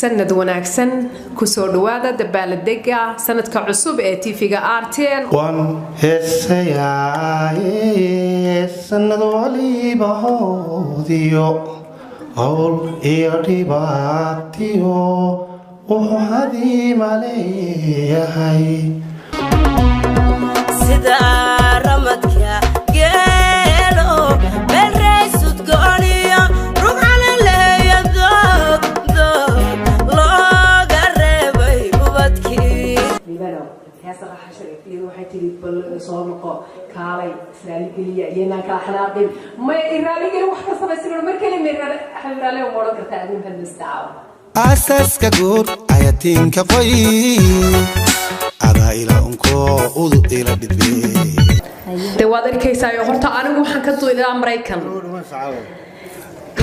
سند وناكسن كسور دوادا دبال الدقة سند كعصوب تيفيقا آرتين وان هسياي سند ولي بهوديو أول إيرتي باتيو وهذه ماليهاي سيدا رمتك قالو بالرئيس تقولي روح على اللي يدوك لو قربي ببتكي لبنو هاسا راح شريك يروح يتريد بالصورنقو كالي إسرائيلي قليا ينا كاحلاقين ما إسرائيلي قليا وحكا صبا مركلي من إسرائيلي ومورا كرتادين هالمستعاو أساسك قول آياتين كقوي أدا إلى أنكو أدو إلى بدبي دوادر كيسايو هورتا أنا waxaan ka duulay Mareykan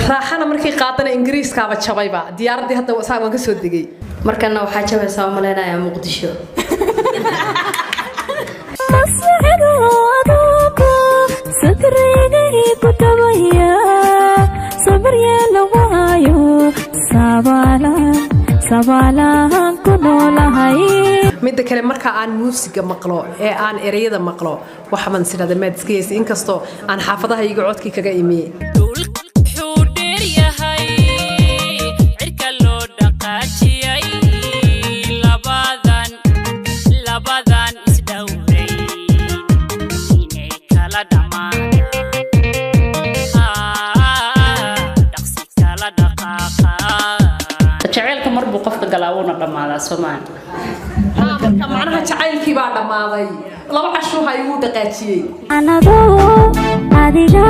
raaxana markii qaadana Ingiriiska ba jabayba diyaaradii hadda waan ka soo digay markana waxa jabaysaa maleynaya Muqdisho sabalaan ku noolahay midda kale marka aan muusiga maqlo ee aan ereyada maqlo waxa man sida madskiis inkasto aan xaafadaha iga codkii kaga imiyay qofka galaawna dhamaada Soomaali marka macnaha jacaylkii baa dhamaaday laba casho hay uu dhaqaajiyay anado adiga